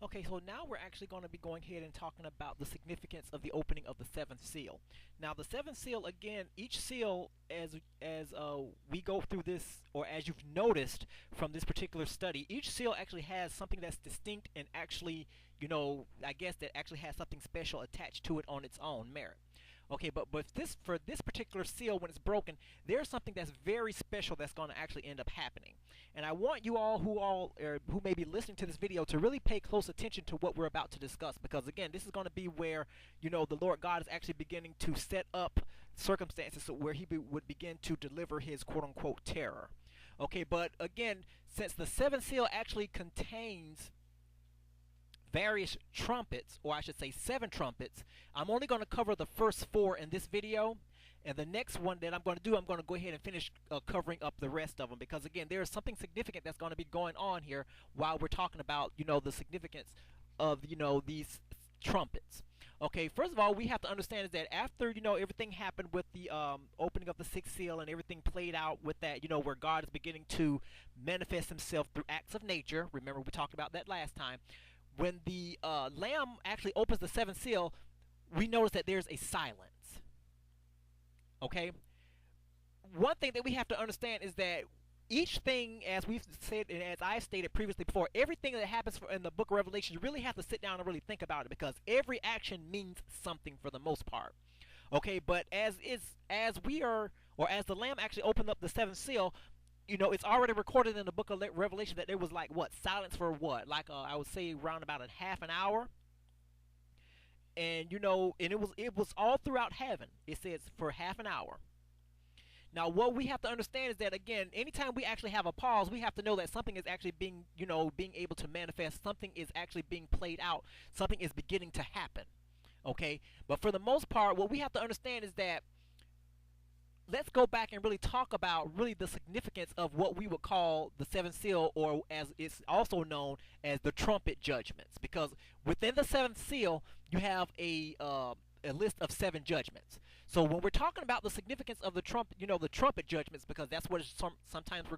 Okay, so now we're actually going to be going ahead and talking about the significance of the opening of the seventh seal. Now, the seventh seal, again, each seal, as we go through this, or as you've noticed from this particular study, each seal actually has something that's distinct and actually, I guess that actually has something special attached to it on its own merit. Okay, but this for this particular seal, when it's broken, there's something that's very special that's going to actually end up happening. And I want you who may be listening to this video to really pay close attention to what we're about to discuss, because again, this is going to be where the Lord God is actually beginning to set up circumstances so where would begin to deliver his quote unquote terror. Okay, but again, since the seventh seal actually contains various trumpets, or I should say seven trumpets, I'm only going to cover the first four in this video. And the next one that I'm going to do, I'm going to go ahead and finish covering up the rest of them, because again, there is something significant that's going to be going on here while we're talking about, the significance of, these trumpets. Okay, first of all, we have to understand is that after, everything happened with the opening of the sixth seal and everything played out with that, where God is beginning to manifest himself through acts of nature. Remember, we talked about that last time. When the Lamb actually opens the seventh seal, we notice that there's a silence. Okay? One thing that we have to understand is that each thing, as we've said and as I stated previously before, everything that happens in the book of Revelation, you really have to sit down and really think about it, because every action means something for the most part. Okay, but as we are, or as the Lamb actually opened up the seventh seal, it's already recorded in the book of Revelation that there was like what silence for what, like I would say around about a half an hour, and and it was all throughout heaven. It says for half an hour. Now, what we have to understand is that again, anytime we actually have a pause, we have to know that something is actually being able to manifest. Something is actually being played out. Something is beginning to happen. Okay, but for the most part, what we have to understand is that let's go back and really talk about really the significance of what we would call the seventh seal, or as it's also known as the trumpet judgments, because within the seventh seal you have a list of seven judgments. So when we're talking about the significance of the the trumpet judgments, because that's what it's sometimes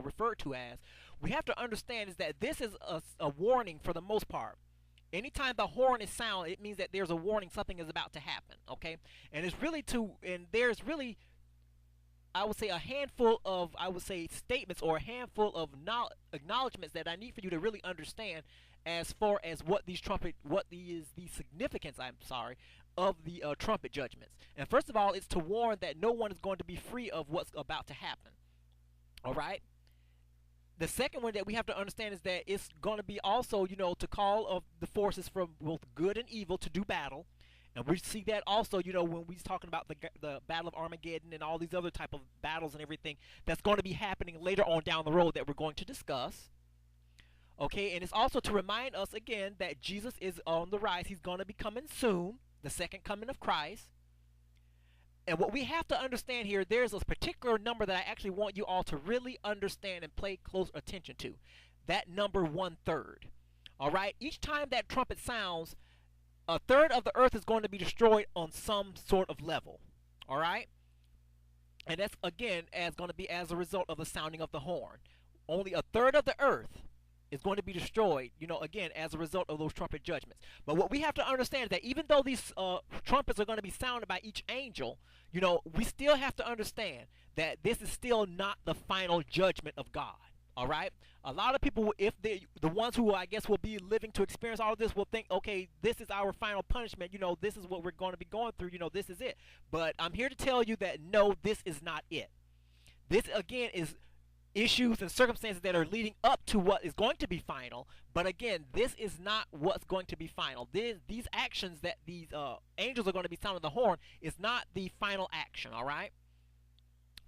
referred to as, we have to understand is that this is a warning for the most part. Anytime the horn is sound, it means that there's a warning, something is about to happen. Okay, and there's really, I would say, a handful of, I would say, statements, or a handful of acknowledgments that I need for you to really understand as far as what is the significance, I'm sorry, of the trumpet judgments. And first of all, it's to warn that no one is going to be free of what's about to happen. All right. The second one that we have to understand is that it's going to be also, to call of the forces from both good and evil to do battle. And we see that also, when we're talking about the Battle of Armageddon and all these other type of battles and everything that's going to be happening later on down the road that we're going to discuss. Okay, and it's also to remind us again that Jesus is on the rise. He's going to be coming soon, the second coming of Christ. And what we have to understand here, there's a particular number that I actually want you all to really understand and pay close attention to. That number, 1/3. All right, each time that trumpet sounds, a third of the earth is going to be destroyed on some sort of level. All right, and that's again as going to be as a result of the sounding of the horn. Only a third of the earth is going to be destroyed, again, as a result of those trumpet judgments. But what we have to understand is that even though these trumpets are going to be sounded by each angel, we still have to understand that this is still not the final judgment of God. All right? A lot of people, if the ones who I guess will be living to experience all of this, will think, okay, this is our final punishment. This is what we're going to be going through. This is it. But I'm here to tell you that no, this is not it. This again is issues and circumstances that are leading up to what is going to be final. But again, this is not what's going to be final. These actions that these angels are going to be sounding the horn is not the final action. All right.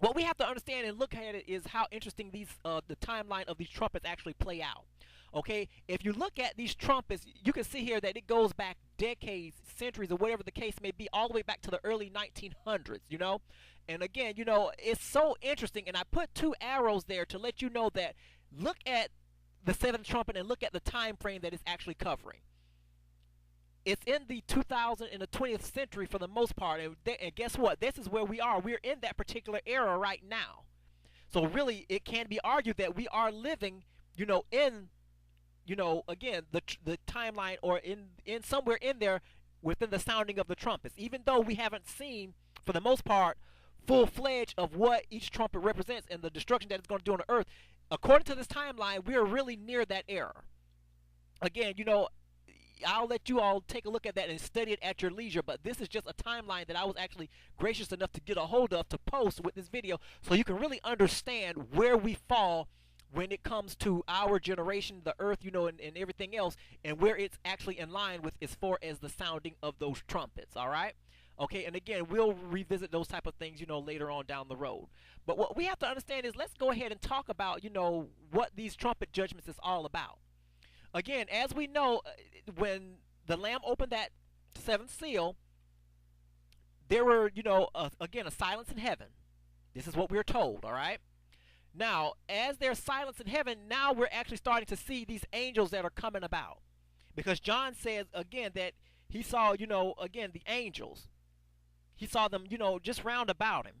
What we have to understand and look at it is how interesting the timeline of these trumpets actually play out. Okay, if you look at these trumpets, you can see here that it goes back decades, centuries, or whatever the case may be, all the way back to the early 1900s. And again, it's so interesting. And I put two arrows there to let you know that look at the seventh trumpet and look at the time frame that it's actually covering. It's in the 2000 in the 20th century for the most part, and guess what? This is where we are. We're in that particular era right now. So really, it can be argued that we are living, in again, the timeline, or in somewhere in there within the sounding of the trumpets, even though we haven't seen for the most part full-fledged of what each trumpet represents and the destruction that it's going to do on the earth. According to this timeline, we are really near that era. Again, I'll let you all take a look at that and study it at your leisure, but this is just a timeline that I was actually gracious enough to get a hold of to post with this video, so you can really understand where we fall when it comes to our generation, the earth, and everything else, and where it's actually in line with as far as the sounding of those trumpets. All right. Okay, and again, we'll revisit those type of things, later on down the road. But what we have to understand is, let's go ahead and talk about, what these trumpet judgments is all about. Again, as we know, when the Lamb opened that seventh seal, there were, again, a silence in heaven. This is what we're told, all right? Now, as there's silence in heaven, now we're actually starting to see these angels that are coming about. Because John says, again, that he saw, again, the angels. He saw them, just round about him.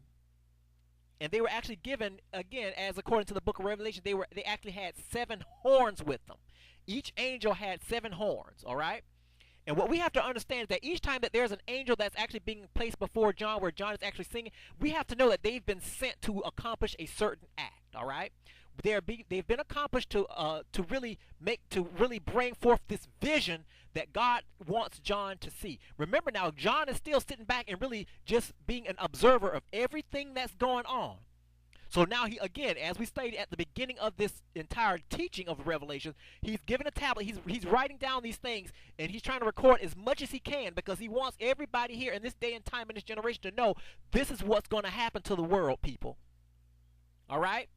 And they were actually given, again, as according to the book of Revelation, they actually had 7 horns with them. Each angel had 7 horns, all right? And what we have to understand is that each time that there's an angel that's actually being placed before John, where John is actually singing, we have to know that they've been sent to accomplish a certain act, all right? They've been accomplished to really bring forth this vision that God wants John to see. Remember now, John is still sitting back and really just being an observer of everything that's going on. So now he, again, as we stated at the beginning of this entire teaching of Revelation, he's given a tablet, he's writing down these things, and he's trying to record as much as he can, because he wants everybody here in this day and time in this generation to know this is what's going to happen to the world, people. All right?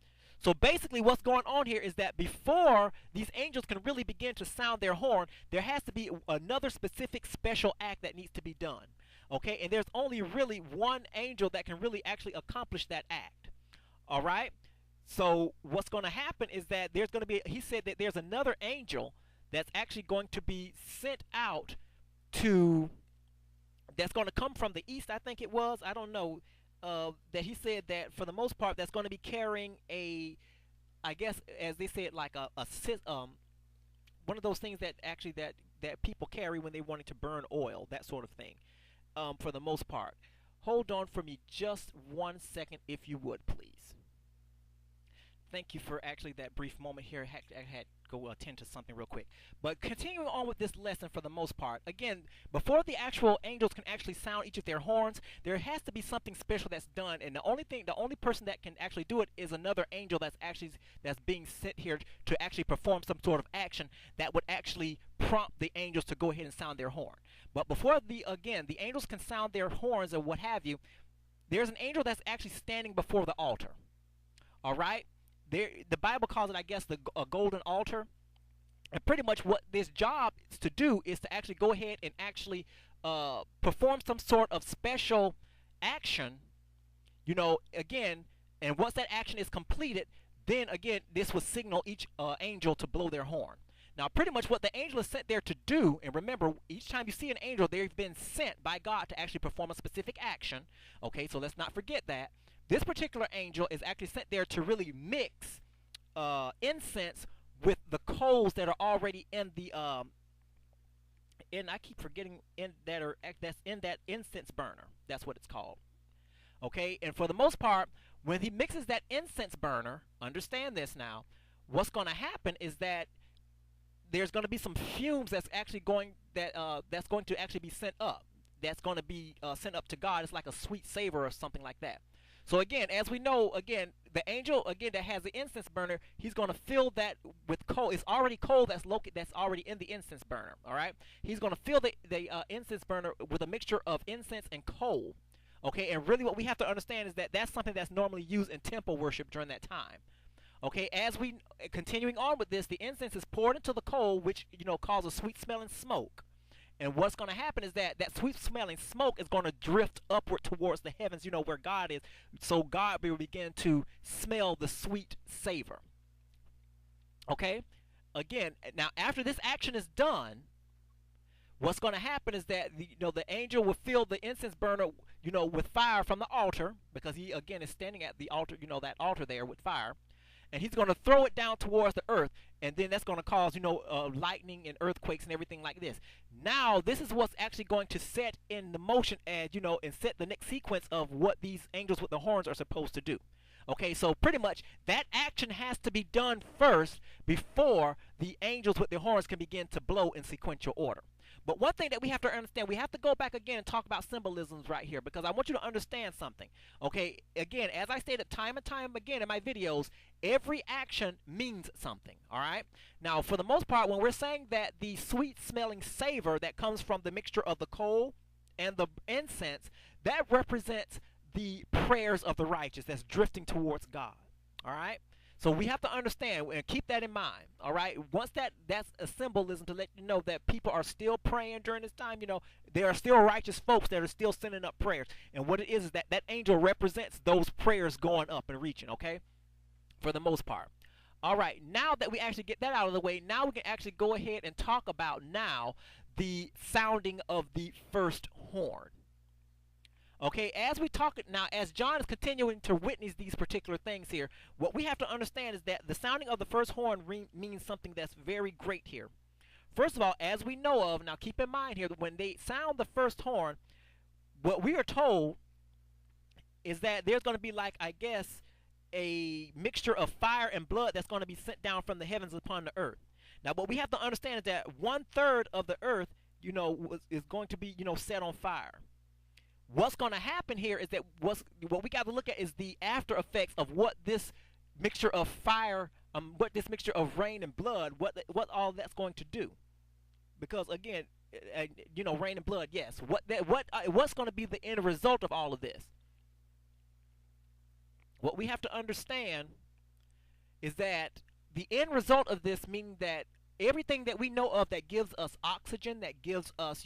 So basically what's going on here is that before these angels can really begin to sound their horn, there has to be another specific special act that needs to be done. Okay? And there's only really one angel that can really actually accomplish that act. All right? So what's going to happen is that there's going to be, he said that there's another angel that's actually going to be sent out that's going to come from the east, I think it was. I don't know. That he said that for the most part, that's going to be carrying I guess, as they said, like one of those things that actually that people carry when they wanted to burn oil, that sort of thing, for the most part. Hold on for me just 1 second, if you would, please. Thank you for actually that brief moment here. I had to go attend to something real quick. But continuing on with this lesson for the most part, again, before the actual angels can actually sound each of their horns, there has to be something special that's done. And the only person that can actually do it is another angel that's being sent here to actually perform some sort of action that would actually prompt the angels to go ahead and sound their horn. But before the angels can sound their horns or what have you, there's an angel that's actually standing before the altar. All right? The Bible calls it, I guess, a golden altar. And pretty much what this job is to do is to actually go ahead and actually perform some sort of special action, again, and once that action is completed, then again, this will signal each angel to blow their horn. Now, pretty much what the angel is sent there to do, and remember, each time you see an angel, they've been sent by God to actually perform a specific action. Okay, so let's not forget that. This particular angel is actually sent there to really mix incense with the coals that are already in the I keep forgetting that's in that incense burner. That's what it's called. Okay, and for the most part, when he mixes that incense burner, understand this now, what's going to happen is that there's going to be some fumes that's going to actually be sent up. That's going to be sent up to God. It's like a sweet savor or something like that. So again, as we know, again, the angel that has the incense burner, he's going to fill that with coal. It's already coal that's already in the incense burner. All right, he's going to fill the incense burner with a mixture of incense and coal. Okay, and really what we have to understand is that that's something that's normally used in temple worship during that time. Okay, as we continuing on with this, the incense is poured into the coal, which causes sweet smelling smoke. And what's going to happen is that sweet smelling smoke is going to drift upward towards the heavens, where God is. So God will begin to smell the sweet savor. Okay? Again, now after this action is done, what's going to happen is that the angel will fill the incense burner, with fire from the altar, because he again is standing at the altar, that altar there with fire. and he's going to throw it down towards the earth, and then that's going to cause, lightning and earthquakes and everything like this. Now, this is what's actually going to set in the motion, as and set the next sequence of what these angels with the horns are supposed to do. Okay, so pretty much that action has to be done first before the angels with their horns can begin to blow in sequential order. But one thing that we have to understand, we have to go back again and talk about symbolisms right here, because I want you to understand something. Okay, again, as I stated time and time again in my videos, every action means something, all right? Now, for the most part, when we're saying that the sweet-smelling savor that comes from the mixture of the coal and the incense, that represents the prayers of the righteous that's drifting towards God, all right? So we have to understand and keep that in mind, all right? Once that's a symbolism to let you know that people are still praying during this time. There are still righteous folks that are still sending up prayers. And what it is that that angel represents those prayers going up and reaching, okay? For the most part. All right, now that we actually get that out of the way, now we can actually go ahead and talk about now the sounding of the first horn. Okay, as we talk now, as John is continuing to witness these particular things here, what we have to understand is that the sounding of the first horn means something that's very great here. First of all, as we know of, now keep in mind here that when they sound the first horn, what we are told is that there's going to be, like, I guess, a mixture of fire and blood that's going to be sent down from the heavens upon the earth. Now, what we have to understand is that 1/3 of the earth, is going to be, set on fire. What's going to happen here is that what we got to look at is the after effects of what this mixture of fire, what this mixture of rain and blood, what all that's going to do. Because again, rain and blood, yes. What's going to be the end result of all of this? What we have to understand is that the end result of this, meaning that everything that we know of that gives us oxygen, that gives us,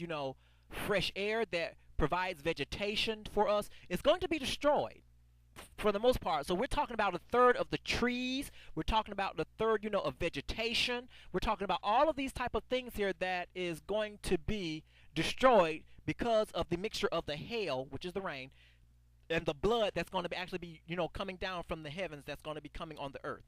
fresh air, that provides vegetation for us, is going to be destroyed for the most part. So we're talking about 1/3 of the trees. We're talking about 1/3, of vegetation. We're talking about all of these type of things here that is going to be destroyed because of the mixture of the hail, which is the rain, and the blood that's going to be actually be, coming down from the heavens, that's going to be coming on the earth.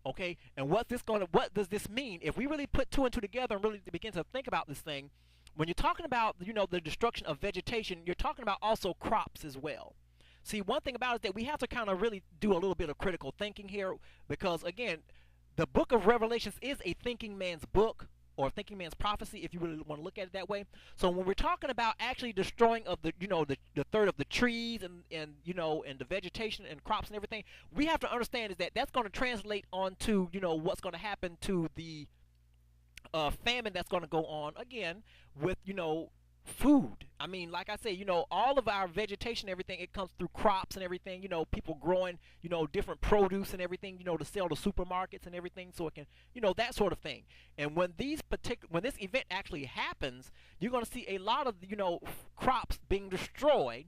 Okay, and what does this mean? If we really put 2 and 2 together and really begin to think about this thing, when you're talking about, the destruction of vegetation, you're talking about also crops as well. See, one thing about it is that we have to kind of really do a little bit of critical thinking here, because, again, the book of Revelations is a thinking man's book, or thinking man's prophecy, if you really want to look at it that way. So when we're talking about actually destroying of the, the third of the trees and the vegetation and crops and everything, we have to understand is that that's going to translate onto, what's going to happen to the famine that's going to go on again with food. I mean, like I say, all of our vegetation, everything, it comes through crops and everything, people growing, different produce and everything, to sell to supermarkets and everything, so it can, that sort of thing. And when when this event actually happens, you're going to see a lot of, crops being destroyed,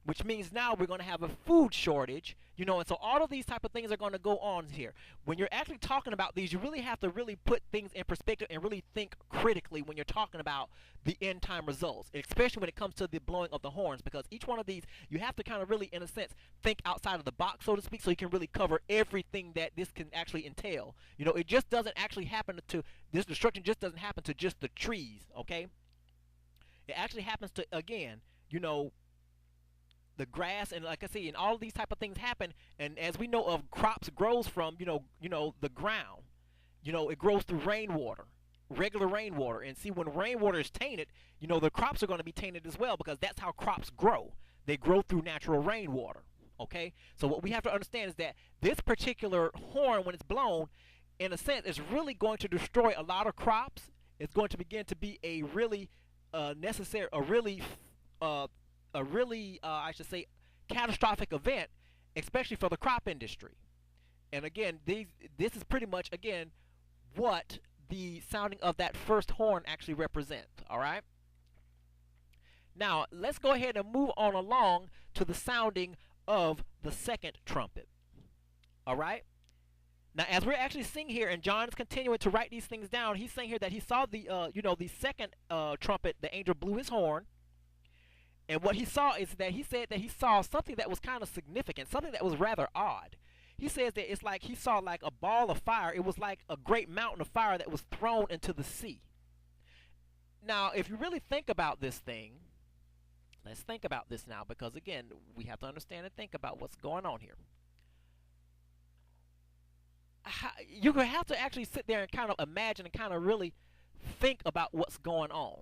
which means now we're going to have a food shortage, and so all of these type of things are going to go on here. When you're actually talking about these, you really have to really put things in perspective and really think critically when you're talking about the end time results, especially when it comes to the blowing of the horns, because each one of these, you have to kind of really, in a sense, think outside of the box, so to speak, so you can really cover everything that this can actually entail. It just doesn't actually happen to, this destruction just doesn't happen to just the trees, okay? It actually happens to, again, the grass, and like I say, and all of these type of things happen, and as we know of, crops grows from the ground. It grows through rainwater, regular rainwater, and see, when rainwater is tainted, the crops are going to be tainted as well, because that's how crops grow. They grow through natural rainwater. Okay, so what we have to understand is that this particular horn, when it's blown, in a sense, is really going to destroy a lot of crops. It's going to begin to be a really I should say, catastrophic event, especially for the crop industry. And again, this is pretty much, again, what the sounding of that first horn actually represents. All right. Now, let's go ahead and move on along to the sounding of the second trumpet. All right. Now, as we're actually seeing here, and John is continuing to write these things down, he's saying here that he saw the, the second trumpet, the angel blew his horn. And what he saw is that he said that he saw something that was kind of significant, something that was rather odd. he says that it's like he saw like a ball of fire. It was like a great mountain of fire that was thrown into the sea. Now, if you really think about this thing, let's think about this now, because again, we have to understand and think about what's going on here. You're going to have to actually sit there and kind of imagine and kind of really think about what's going on.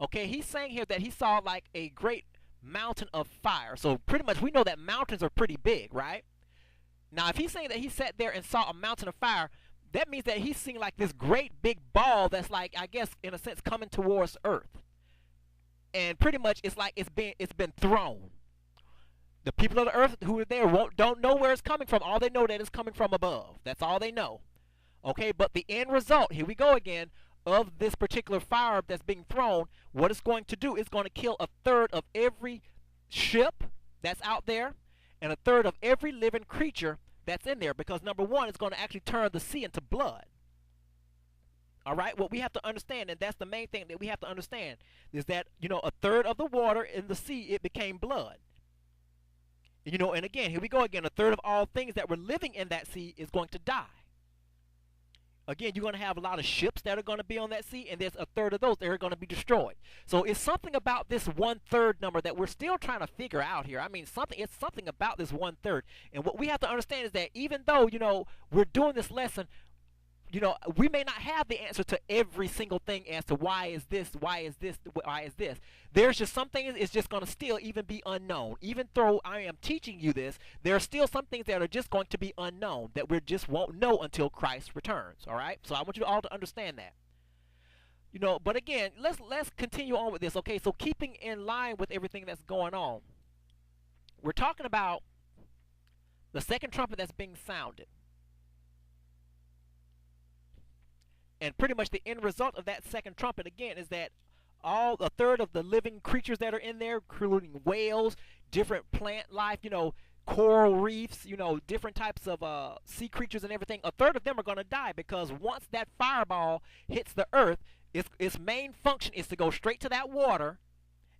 Okay, he's saying here that he saw like a great mountain of fire. So pretty much we know that mountains are pretty big, right? Now, if he's saying that he sat there and saw a mountain of fire, that means that he's seeing like this great big ball that's like, I guess, in a sense, coming towards Earth. And pretty much it's like it's been thrown. The people of the earth who are there don't know where it's coming from. All they know that it's coming from above. That's all they know. Okay, but the end result, here we go again, of this particular fire that's being thrown, what it's going to do is going to kill a third of every ship that's out there and a third of every living creature that's in there, because number one, it's going to actually turn the sea into blood. All right, what we have to understand, and that's the main thing that we have to understand, is that, you know, a third of the water in the sea, it became blood. You know, and again, here we go again, a third of all things that were living in that sea is going to die. Again, you're going to have a lot of ships that are going to be on that sea, and there's a third of those that are going to be destroyed. So it's something about this 1/3 number that we're still trying to figure out here. I mean, it's something about this 1/3. And what we have to understand is that even though, you know, we're doing this lesson, you know, we may not have the answer to every single thing as to why is this, why is this, why is this. There's just some things it's just going to still even be unknown. Even though I am teaching you this, there are still some things that are just going to be unknown that we just won't know until Christ returns. All right? So I want you all to understand that. You know, but again, let's continue on with this. Okay, so keeping in line with everything that's going on, we're talking about the second trumpet that's being sounded. And pretty much the end result of that second trumpet, again, is that a third of the living creatures that are in there, including whales, different plant life, you know, coral reefs, you know, different types of sea creatures and everything, a third of them are going to die, because once that fireball hits the earth, its main function is to go straight to that water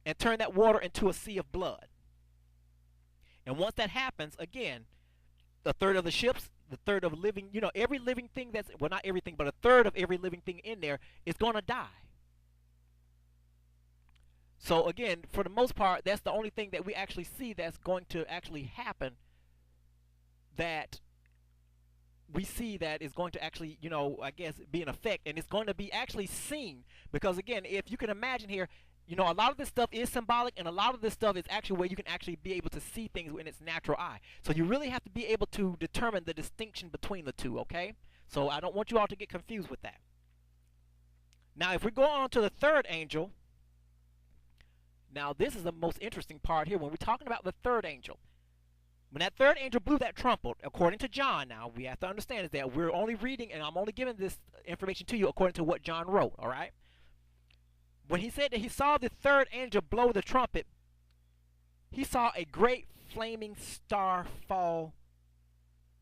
and turn that water into a sea of blood. And once that happens, again, a third of the ships, the third of living, you know, every living thing that's, well, not everything, but a third of every living thing in there is going to die. So again, for the most part, that's the only thing that we actually see that's going to actually happen, that we see that is going to actually, you know, I guess be in effect, and it's going to be actually seen, because again, if you can imagine here, you know, a lot of this stuff is symbolic, and a lot of this stuff is actually where you can actually be able to see things in its natural eye. So you really have to be able to determine the distinction between the two, okay? So I don't want you all to get confused with that. Now, if we go on to the third angel, now this is the most interesting part here. When we're talking about the third angel, when that third angel blew that trumpet, according to John, now we have to understand is that we're only reading, and I'm only giving this information to you according to what John wrote, all right? When he said that he saw the third angel blow the trumpet, he saw a great flaming star fall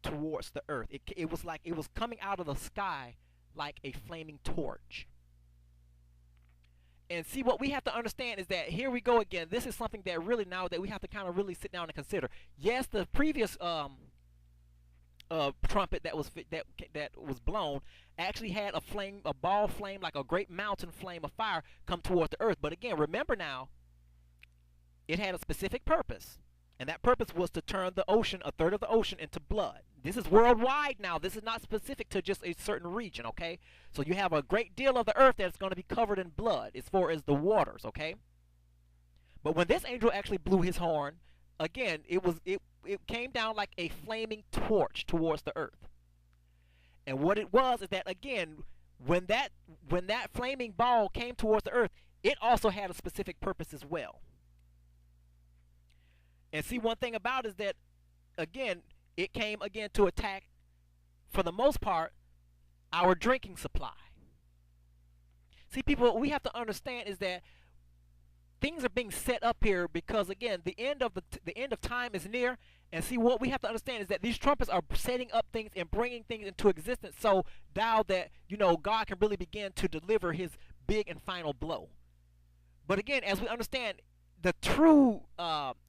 towards the earth. It was like it was coming out of the sky like a flaming torch. And see, what we have to understand is that here we go again. This is something that really now that we have to kind of really sit down and consider. Yes, the previous trumpet that was blown actually had a flame, a ball flame, like a great mountain flame of fire come toward the earth. But again, remember now, it had a specific purpose, and that purpose was to turn the ocean, a third of the ocean, into blood. This is worldwide now. This is not specific to just a certain region, okay? So you have a great deal of the earth that's going to be covered in blood as far as the waters, okay? But when this angel actually blew his horn, again, it came down like a flaming torch towards the earth. And what it was is that, again, when that flaming ball came towards the earth, it also had a specific purpose as well. And see, one thing about it is that, again, it came again to attack, for the most part, our drinking supply. See, people, what we have to understand is that things are being set up here because, again, the end of time is near. And see, what we have to understand is that these trumpets are setting up things and bringing things into existence, so now that, you know, God can really begin to deliver his big and final blow. But again, as we understand, the true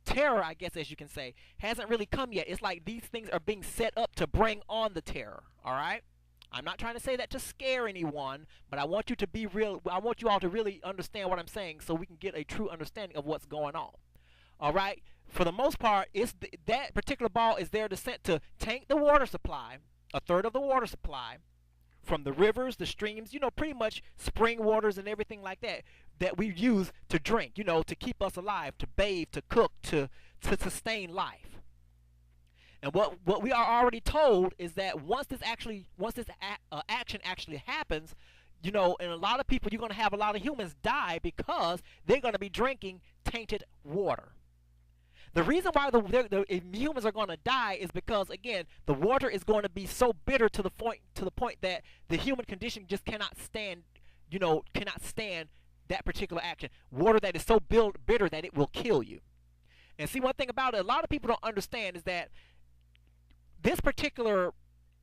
terror, I guess, as you can say, hasn't really come yet. It's like these things are being set up to bring on the terror. All right. I'm not trying to say that to scare anyone, but I want you to be real. I want you all to really understand what I'm saying, so we can get a true understanding of what's going on. All right. For the most part, that particular ball is there to set to tank the water supply, a third of the water supply, from the rivers, the streams, pretty much spring waters and everything like that that we use to drink, to keep us alive, to bathe, to cook, to sustain life. And what we are already told is that once this action actually happens, and a lot of people, you're going to have a lot of humans die because they're going to be drinking tainted water. The reason why the humans are going to die is because, again, the water is going to be so bitter to the point that the human condition just cannot stand that particular action. Water that is so bitter that it will kill you. And see, one thing about it, a lot of people don't understand is that this particular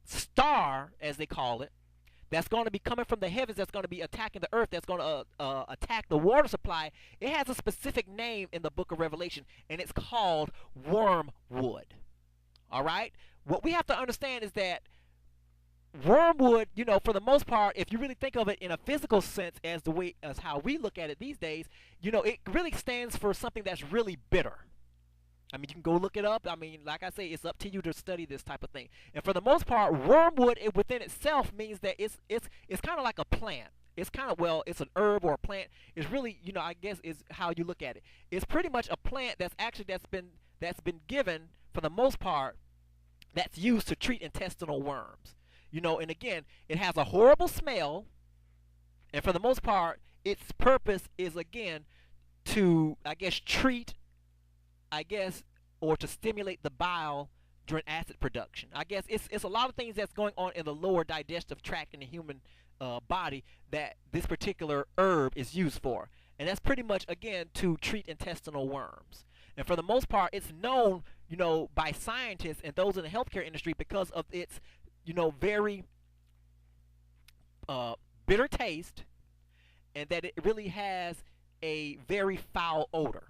star, as they call it, that's going to be coming from the heavens, that's going to be attacking the earth, that's going to attack the water supply, it has a specific name in the book of Revelation, and it's called wormwood. All right? What we have to understand is that wormwood, for the most part, if you really think of it in a physical sense, as how we look at it these days, it really stands for something that's really bitter. I mean, you can go look it up. I mean, like I say, it's up to you to study this type of thing. And for the most part, wormwood within itself means that it's kind of like a plant. It's kind of, well, it's an herb or a plant. It's really, I guess is how you look at it. It's pretty much a plant that's been given, for the most part, that's used to treat intestinal worms. And again, it has a horrible smell, and for the most part, its purpose is, again, to, I guess, or to stimulate the bile during acid production. I guess it's a lot of things that's going on in the lower digestive tract in the human body that this particular herb is used for. And that's pretty much, again, to treat intestinal worms. And for the most part, it's known, by scientists and those in the healthcare industry because of its, very bitter taste, and that it really has a very foul odor.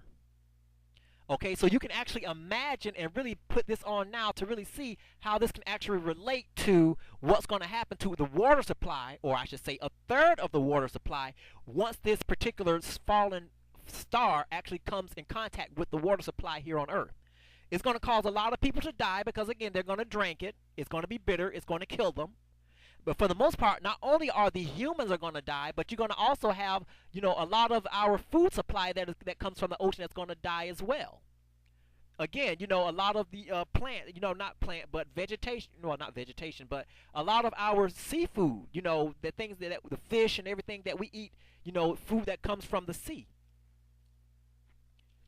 Okay, so you can actually imagine and really put this on now to really see how this can actually relate to what's going to happen to the water supply, or I should say a third of the water supply, once this particular fallen star actually comes in contact with the water supply here on Earth. It's going to cause a lot of people to die because, again, they're going to drink it. It's going to be bitter. It's going to kill them. But for the most part, not only are the humans are going to die, but you're going to also have, a lot of our food supply that comes from the ocean that's going to die as well. Again, a lot of the not plant, but vegetation, well, not vegetation, but a lot of our seafood, the things the fish and everything that we eat, food that comes from the sea.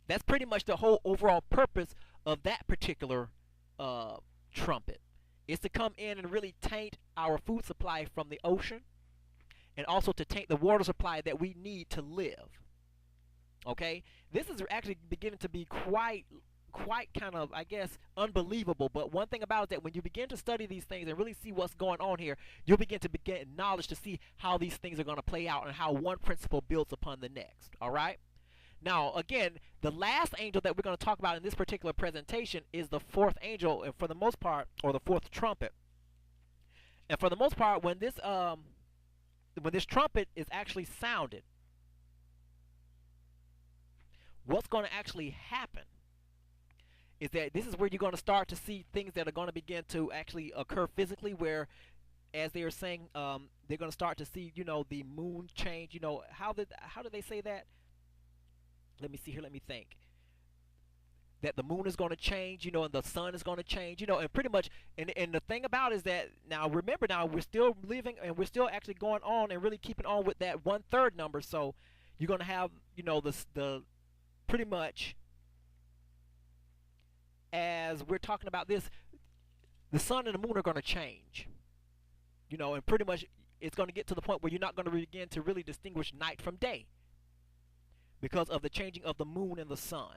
That's pretty much the whole overall purpose of that particular trumpet. Is to come in and really taint our food supply from the ocean, and also to taint the water supply that we need to live. Okay, this is actually beginning to be quite kind of, I guess, unbelievable. But one thing about it, that when you begin to study these things and really see what's going on here, you'll begin to get knowledge to see how these things are going to play out and how one principle builds upon the next. All right. Now, again, the last angel that we're going to talk about in this particular presentation is the fourth angel, and for the most part, or the fourth trumpet. And for the most part, when this trumpet is actually sounded, what's going to actually happen is that this is where you're going to start to see things that are going to begin to actually occur physically, where, as they are saying, they're going to start to see, the moon change. How did they say that? Let me see here. Let me think. That the moon is going to change, and the sun is going to change, and pretty much. And the thing about it is that now, remember, now we're still living and we're still actually going on and really keeping on with that 1/3 number. So you're going to have, the pretty much, as we're talking about this, the sun and the moon are going to change, and pretty much it's going to get to the point where you're not going to begin to really distinguish night from day, because of the changing of the moon and the sun.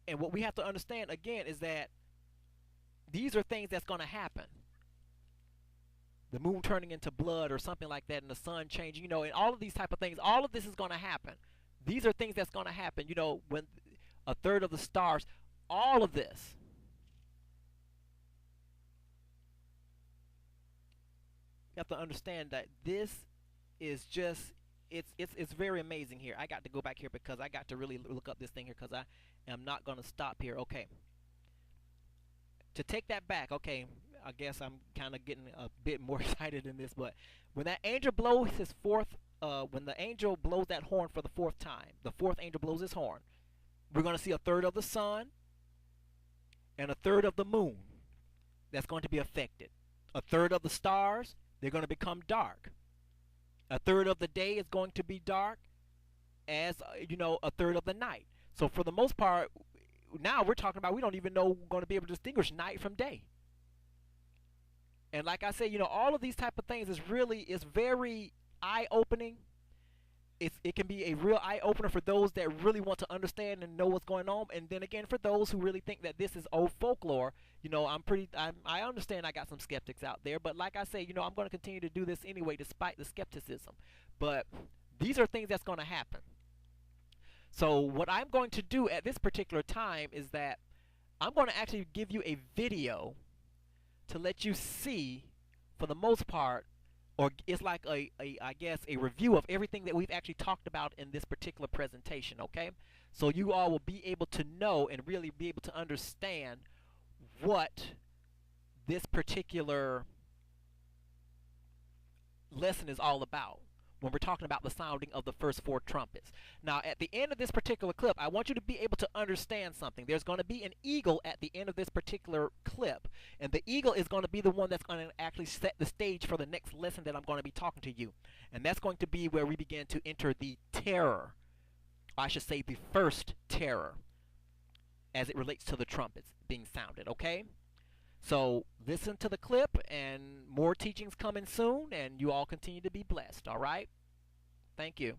And what we have to understand, again, is that these are things that's going to happen. The moon turning into blood or something like that, and the sun changing, and all of these type of things, all of this is going to happen. These are things that's going to happen, you know, when a third of the stars, all of this. You have to understand that this is just it's very amazing here. I got to go back here because I got to really look up this thing here because I am not going to stop here. Okay. To take that back, okay, I guess I'm kind of getting a bit more excited in this, but when that angel blows his fourth, when the angel blows that horn for the fourth time, the fourth angel blows his horn, we're going to see a third of the sun and a third of the moon that's going to be affected. A third of the stars, they're going to become dark. A third of the day is going to be dark as, you know, a third of the night. So for the most part, now we're talking about we don't even know we're going to be able to distinguish night from day. And like I said, you know, all of these type of things is very eye-opening. It can be a real eye-opener for those that really want to understand and know what's going on. And then again, for those who really think that this is old folklore, you know, I understand I got some skeptics out there. But like I say, you know, I'm going to continue to do this anyway despite the skepticism. But these are things that's going to happen. So what I'm going to do at this particular time is that I'm going to actually give you a video to let you see, for the most part, or it's like I guess a review of everything that we've actually talked about in this particular presentation, okay? So you all will be able to know and really be able to understand what this particular lesson is all about when we're talking about the sounding of the first four trumpets. Now, at the end of this particular clip, I want you to be able to understand something. There's going to be an eagle at the end of this particular clip, and the eagle is going to be the one that's going to actually set the stage for the next lesson that I'm going to be talking to you. And that's going to be where we begin to enter the terror, I should say the first terror, as it relates to the trumpets being sounded, okay? So listen to the clip, and more teachings coming soon, and you all continue to be blessed, all right? Thank you.